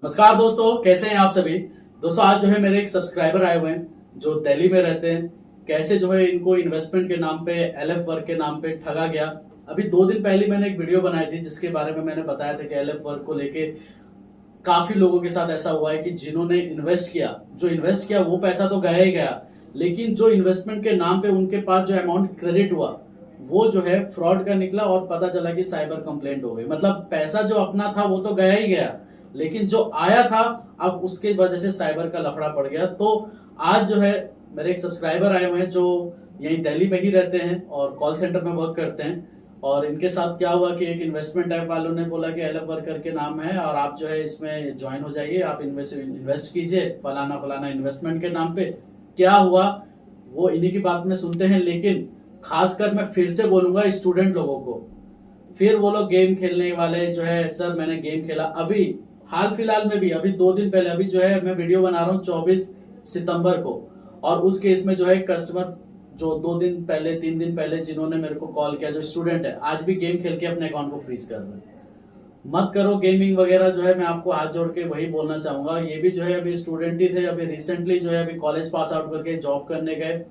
नमस्कार दोस्तों, कैसे हैं आप सभी। दोस्तों आज जो है मेरे एक सब्सक्राइबर आए हुए हैं जो दिल्ली में रहते हैं। कैसे जो है इनको इन्वेस्टमेंट के नाम पे एलएफ वर्क के नाम पे ठगा गया। अभी 2 दिन पहले मैंने एक वीडियो बनाई थी जिसके बारे में मैंने बताया था कि एलएफ वर्क को लेके काफी लोगों के साथ ऐसा हुआ है कि जिन्होंने इन्वेस्ट किया, जो इन्वेस्ट किया वो पैसा तो गया ही गया, लेकिन जो इन्वेस्टमेंट के नाम पे उनके पास जो अमाउंट क्रेडिट हुआ वो जो है फ्रॉड का निकला और पता चला कि साइबर कंप्लेंट हो गई। मतलब पैसा जो अपना था वो तो गया ही गया, लेकिन जो आया था अब उसके वजह से साइबर का लफड़ा पड़ गया। तो आज जो है मेरे एक सब्सक्राइबर आए हुए हैं जो यहीं दिल्ली में ही रहते हैं और कॉल सेंटर में वर्क करते हैं। और इनके साथ क्या हुआ कि एक इन्वेस्टमेंट ऐप वालों ने बोला कि एलएफ वर्कर के नाम है और आप जो है इसमें ज्वाइन हो जाइए, आप इन्वेस्ट कीजिए फलाना फलाना इन्वेस्टमेंट के नाम पे। क्या हुआ वो इन्हीं की बात में सुनते हैं, लेकिन खासकर मैं फिर से बोलूंगा स्टूडेंट लोगों को। फिर वो लोग गेम खेलने वाले जो है, सर मैंने गेम खेला अभी हाल फिलहाल में भी, अभी 2 दिन पहले, अभी जो है मैं वीडियो बना रहा हूँ 24 सितंबर को, और उस केस में जो है कस्टमर जो 2 दिन पहले 3 दिन पहले जिन्होंने मेरे को कॉल किया, जो स्टूडेंट है, आज भी गेम खेल के अपने अकाउंट को फ्रीज कर रहे हैं। मत करो गेमिंग वगैरह। जो है मैं आपको हाथ जोड़ के वही बोलना चाहूंगा। ये भी जो है अभी स्टूडेंट ही थे, अभी रिसेंटली जो है अभी कॉलेज पास आउट करके जॉब करने गए।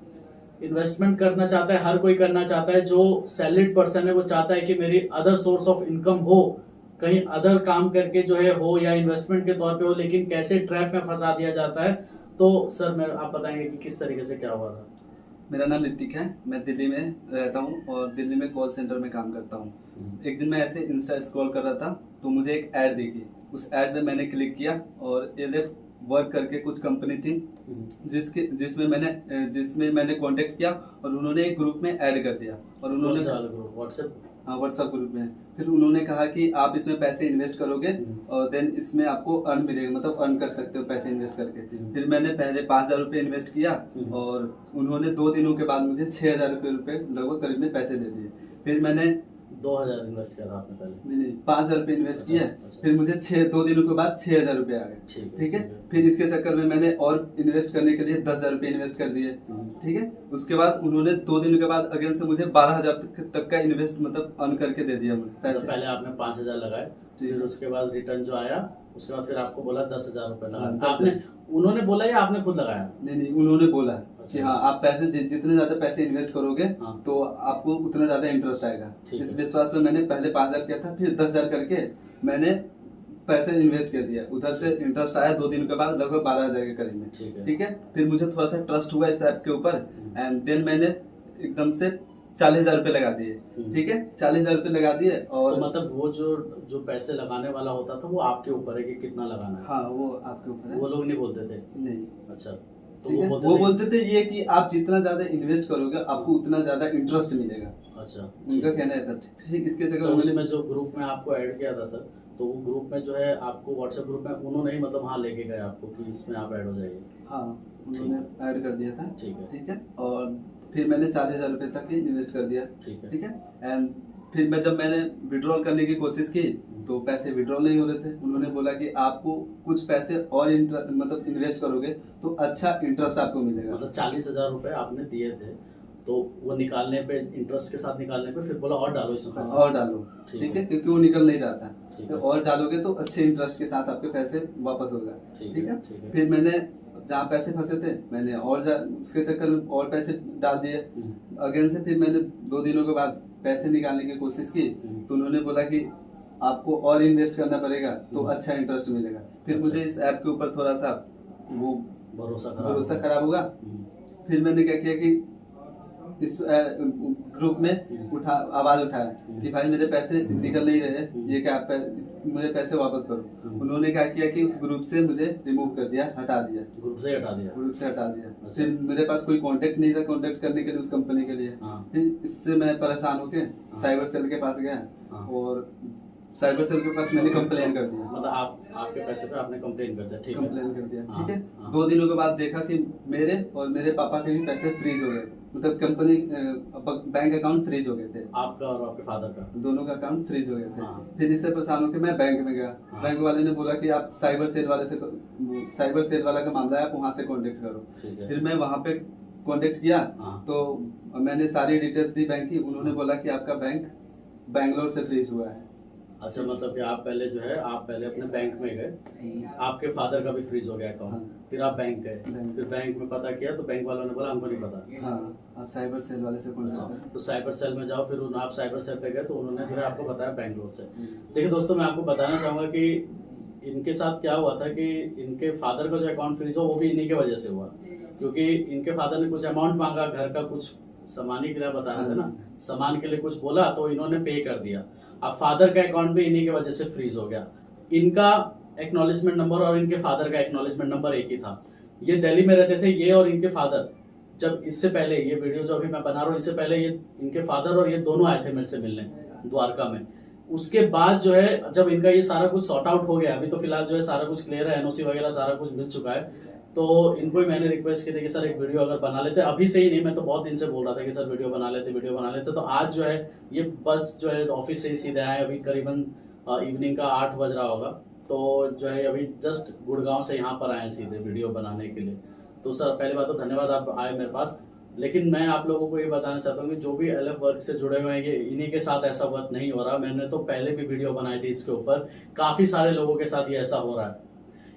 इन्वेस्टमेंट करना चाहता है, हर कोई करना चाहता है। जो सैलरीड पर्सन है वो चाहता है कि मेरी अदर सोर्स ऑफ इनकम हो, कहीं अदर काम करके जो है हो या इन्वेस्टमेंट के तौर पे हो, लेकिन कैसे ट्रैप में फंसा दिया जाता है। तो सर मैं आप बताएंगे कि किस तरीके से क्या हुआ था। मेरा नाम ऋतिक है। मैं दिल्ली में रहता हूँ और दिल्ली में कॉल सेंटर में काम करता हूँ। एक दिन मैं ऐसे इंस्टा स्क्रॉल कर रहा था तो मुझे एक ऐड दिखी। उस ऐड में मैंने क्लिक किया और एलएफ वर्क करके कुछ कंपनी थी जिसमें मैंने कांटेक्ट किया और उन्होंने एक ग्रुप में ऐड कर दिया। और उन्होंने व्हाट्सएप, हाँ, व्हाट्सएप ग्रुप में। फिर उन्होंने कहा कि आप इसमें पैसे इन्वेस्ट करोगे और देन इसमें आपको अर्न मिलेगा, मतलब अर्न कर सकते हो पैसे इन्वेस्ट करके। फिर मैंने पहले 5,000 रुपये इन्वेस्ट किया और उन्होंने 2 दिनों के बाद मुझे 6,000 रुपये लगभग करीब में पैसे दे दिए। फिर मैंने 2000 इन्वेस्ट किया था आपने पहले? नहीं 5,000 रुपये इन्वेस्ट किया। अच्छा। फिर मुझे 2 दिनों के बाद 6,000 रुपये आ गए। ठीक है। फिर इसके चक्कर में मैंने और इन्वेस्ट करने के लिए 10,000 रुपये इन्वेस्ट कर दिए। ठीक है। उसके बाद उन्होंने 2 दिनों के बाद अगेन से मुझे 12,000 तक का इन्वेस्ट मतलब अर्न करके दे दिया पैसे। पहले आपने 5,000 लगाए, फिर उसके बाद रिटर्न जो आया उसके बाद फिर आपको बोला 10,000 रुपए लगा। आपने, उन्होंने बोला या आपने खुद लगाया? नहीं, उन्होंने बोला कि हाँ आप पैसे जितने ज्यादा पैसे इन्वेस्ट करोगे तो आपको उतना ज्यादा इंटरेस्ट आएगा। इस विश्वास पे मैंने पहले 5,000 किया था, फिर 10,000 करके मैंने पैसे इन्वेस्ट कर दिया। उधर से इंटरेस्ट आया 2 दिन के बाद लगभग 12,000 के करीब में। ठीक है। फिर मुझे थोड़ा सा ट्रस्ट हुआ इस ऐप के ऊपर एंड देन मैंने एकदम से 40,000 रुपये लगा दिए। ठीक है। 40,000 रुपये लगा दिए। और तो मतलब वो जो पैसे लगाने वाला होता था वो आपके ऊपर है कि कितना लगाना है? हाँ, वो आपके ऊपर है। वो लोग नहीं बोलते थे? नहीं। अच्छा, तो वो बोलते थे ये कि आप जितना ज्यादा इन्वेस्ट करोगे आपको उतना ज्यादा इंटरेस्ट मिलेगा। अच्छा, उनका कहना है था। इसके जगह तो उसमें जो ग्रुप में आपको ऐड किया था सर, तो वो ग्रुप में जो है आपको व्हाट्सएप ग्रुप में उन्होंने ही मतलब हाँ लेके गए आपको कि इसमें आप ऐड हो जाइए? हाँ, उन्होंने ऐड कर दिया था। ठीक है। ठीक है। और फिर मैंने 40,000 रुपये तक इन्वेस्ट कर दिया। ठीक है। एंड फिर मैंने विड्रॉल करने की कोशिश की तो पैसे विड्रॉल नहीं हो रहे थे। उन्होंने बोला कि आपको कुछ पैसे और मतलब इन्वेस्ट करोगे तो अच्छा इंटरेस्ट आपको मिलेगा। मतलब 40,000 रुपए आपने दिए थे तो वो निकालने पे, इंटरेस्ट के साथ निकालने पे फिर बोला और डालो इसमें पैसे। और डालो। ठीक है। क्योंकि वो निकल नहीं रहा था। तो और डालोगे तो अच्छे इंटरेस्ट के साथ आपके पैसे वापस होगा। ठीक है। फिर मैंने जहाँ पैसे फंसे थे मैंने उसके चक्कर में और पैसे डाल दिए अगेन से। फिर मैंने 2 दिनों के बाद पैसे निकालने की कोशिश की तो उन्होंने बोला कि आपको और इन्वेस्ट करना पड़ेगा तो अच्छा इंटरेस्ट मिलेगा। फिर मुझे इस ऐप के ऊपर थोड़ा सा वो भरोसा खराब होगा। फिर मैंने क्या किया कि इस ग्रुप में आवाज उठाया कि भाई मेरे पैसे निकल नहीं रहे, ये क्या मुझे पैसे वापस करो। उन्होंने क्या किया कि उस ग्रुप से मुझे रिमूव कर दिया, हटा दिया। ग्रुप से हटा दिया? अच्छा। फिर मेरे पास कोई कांटेक्ट नहीं था कांटेक्ट करने के लिए उस कंपनी के लिए। फिर इससे मैं परेशान होके साइबर सेल के पास गया और साइबर सेल के पास मैंने कंप्लेन कर दिया। मतलब आपके पैसे पे आपने कंप्लेन कर दिया? ठीक है, कंप्लेन कर दिया। ठीक है। 2 दिनों के बाद देखा कि मेरे और मेरे पापा के भी पैसे फ्रीज हो गए, मतलब कंपनी बैंक अकाउंट फ्रीज हो गए थे। आपका और आपके फादर का? दोनों का अकाउंट फ्रीज हो गए थे। फिर इससे परेशान होकर मैं बैंक में गया। बैंक वाले ने बोला कि आप साइबर सेल वाला का मामला है, आप वहाँ से कॉन्टेक्ट करो। फिर मैं वहाँ पे कॉन्टेक्ट किया तो मैंने सारी डिटेल्स दी बैंक की। उन्होंने बोला कि आपका बैंक बैंगलोर से फ्रीज हुआ है। अच्छा, मतलब कि आप पहले अपने बैंक में गए, आपके फादर का भी फ्रीज हो गया अकाउंट, हाँ। फिर आप बैंक गए, फिर बैंक में पता किया तो बैंक वालों ने बोला हमको नहीं पता। हाँ, आप साइबर सेल वाले से कॉन्टेक्ट करें। तो साइबर सेल में जाओ, फिर आप साइबर सेल पे गए तो उन्होंने जो है आपको बताया बैंगलोर से। देखिए दोस्तों, मैं आपको बताना चाहूँगा कि इनके साथ क्या हुआ था कि इनके फादर का जो अकाउंट फ्रीज हुआ वो भी इन्हीं के वजह से हुआ, क्योंकि इनके फादर ने कुछ अमाउंट मांगा, घर का कुछ सामान के लिए बता रहे थे ना, सामान के लिए कुछ बोला तो इन्होंने पे कर दिया। अब फादर का अकाउंट भी इन्हीं की वजह से फ्रीज हो गया। इनका एक्नॉलेजमेंट नंबर और इनके फादर का एक्नॉलेजमेंट नंबर एक ही था। ये दिल्ली में रहते थे, ये और इनके फादर। जब इससे पहले ये वीडियो जो अभी मैं बना रहा हूँ, इससे पहले ये इनके फादर और ये दोनों आए थे मेरे से मिलने द्वारका में। उसके बाद जो है जब इनका ये सारा कुछ सॉर्ट आउट हो गया, अभी तो फिलहाल जो है सारा कुछ क्लियर है, एनओसी वगैरह सारा कुछ मिल चुका है, तो इनको ही मैंने रिक्वेस्ट की थी कि सर एक वीडियो अगर बना लेते, अभी से ही नहीं, मैं तो बहुत दिन से बोल रहा था कि सर वीडियो बना लेते। तो आज जो है ये बस जो है ऑफिस से ही सीधे आए, अभी करीबन इवनिंग का 8 बज रहा होगा, तो जो है अभी जस्ट गुड़गांव से यहाँ पर आए सीधे वीडियो बनाने के लिए। तो सर पहली बात तो धन्यवाद आप आए मेरे पास। लेकिन मैं आप लोगों को ये बताना चाहता हूँ कि जो भी एलएफ वर्क से जुड़े हुए हैं, ये इन्हीं के साथ ऐसा वर्क नहीं हो रहा। मैंने तो पहले भी वीडियो बनाई थी इसके ऊपर, काफ़ी सारे लोगों के साथ ये ऐसा हो रहा है।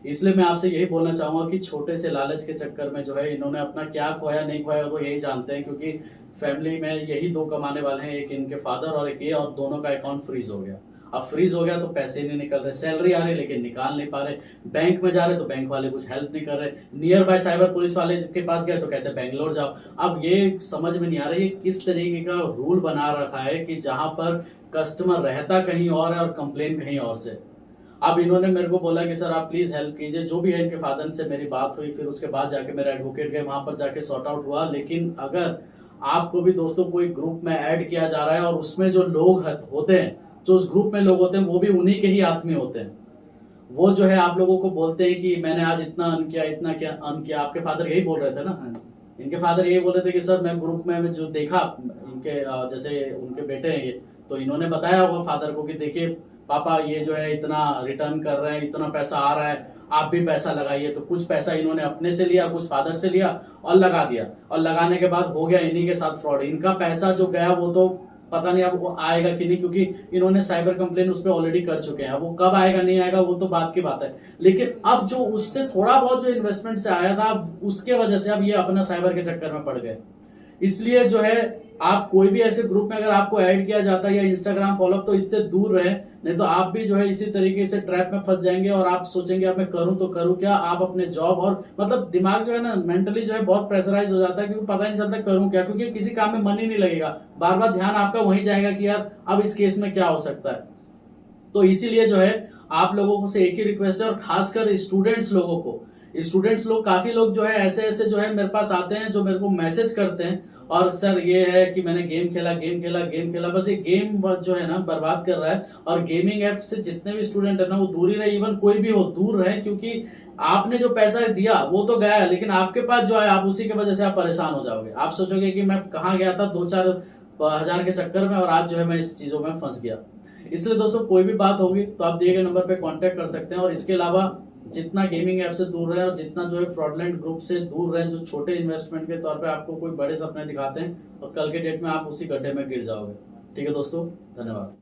इसलिए मैं आपसे यही बोलना चाहूँगा कि छोटे से लालच के चक्कर में जो है इन्होंने अपना क्या खोया नहीं खोया वो यही जानते हैं, क्योंकि फैमिली में यही 2 कमाने वाले हैं, एक इनके फादर और एक ये, और दोनों का अकाउंट फ्रीज हो गया। अब फ्रीज हो गया तो पैसे नहीं निकल रहे, सैलरी आ रही लेकिन निकाल नहीं पा रहे, बैंक में जा रहे तो बैंक वाले कुछ हेल्प नहीं कर रहे, नियर बाय साइबर पुलिस वाले के पास गए तो कहते हैं बैंगलोर जाओ। अब ये समझ में नहीं आ रहा है किस तरीके का रूल बना रखा है कि जहां पर कस्टमर रहता कहीं और है और कंप्लेन कहीं और से। अब इन्होंने मेरे को बोला कि सर आप प्लीज हेल्प कीजिए, जो भी है इनके फादर से मेरी बात हुई, फिर उसके बाद जाके मेरा एडवोकेट गए, वहां पर जाके सॉर्ट आउट हुआ। लेकिन अगर आपको भी दोस्तों कोई ग्रुप में ऐड किया जा रहा है और उसमें जो लोग होते हैं, जो उस ग्रुप में लोग होते हैं वो भी उन्हीं के ही आदमी होते हैं, वो जो है आप लोगों को बोलते हैं कि मैंने आज इतना अर्न किया, इतना क्या अर्न किया। आपके फादर यही बोल रहे थे ना, इनके फादर यही बोल रहे थे कि सर मैं ग्रुप में जो देखा इनके जैसे उनके बेटे हैं ये, तो इन्होंने बताया होगा फादर को कि देखिए पापा ये जो है इतना रिटर्न कर रहे हैं, इतना पैसा आ रहा है, आप भी पैसा लगाइए। तो कुछ पैसा इन्होंने अपने से लिया, कुछ फादर से लिया और लगा दिया, और लगाने के बाद हो गया इन्हीं के साथ फ्रॉड। इनका पैसा जो गया वो तो पता नहीं अब वो आएगा कि नहीं, क्योंकि इन्होंने साइबर कंप्लेन उस पर ऑलरेडी कर चुके हैं। अब वो कब आएगा नहीं आएगा वो तो बात की बात है, लेकिन अब जो उससे थोड़ा बहुत जो इन्वेस्टमेंट से आया था उसके वजह से अब ये अपना साइबर के चक्कर में पड़ गए। इसलिए जो है आप कोई भी ऐसे ग्रुप में अगर आपको ऐड किया जाता है या इंस्टाग्राम फॉलो, तो इससे दूर रहे, नहीं तो आप भी जो है इसी तरीके से ट्रैप में फंस जाएंगे और आप सोचेंगे अब मैं करूं तो करूं क्या। आप अपने जॉब और मतलब दिमाग जो है ना मेंटली जो है बहुत प्रेशराइज हो जाता है, क्योंकि पता नहीं चलता करूं क्या, क्योंकि किसी काम में मन ही नहीं लगेगा, बार बार ध्यान आपका वहीं जाएगा कि यार अब इस केस में क्या हो सकता है। तो इसीलिए जो है आप लोगों से एक ही रिक्वेस्ट है, और खासकर स्टूडेंट्स लोगों को, स्टूडेंट्स लोग काफी लोग जो है ऐसे जो है मेरे पास आते हैं, जो मेरे को मैसेज करते हैं और सर ये है कि मैंने गेम खेला, बस ये गेम जो है ना बर्बाद कर रहा है। और गेमिंग ऐप से जितने भी स्टूडेंट है ना वो दूर ही रहे, इवन कोई भी हो दूर रहे, क्योंकि आपने जो पैसा दिया वो तो गया, लेकिन आपके पास जो है आप उसी की वजह से आप परेशान हो जाओगे। आप सोचोगे कि मैं कहाँ गया था 2-4 हजार के चक्कर में, और आज जो है मैं इस चीजों में फंस गया। इसलिए दोस्तों कोई भी बात होगी तो आप दिए गए नंबर पे कांटेक्ट कर सकते हैं। और इसके अलावा जितना गेमिंग ऐप से दूर रहे और जितना जो है फ्रॉडलेंट ग्रुप से दूर रहे, जो छोटे इन्वेस्टमेंट के तौर पे आपको कोई बड़े सपने दिखाते हैं और कल के डेट में आप उसी गड्ढे में गिर जाओगे। ठीक है दोस्तों, धन्यवाद।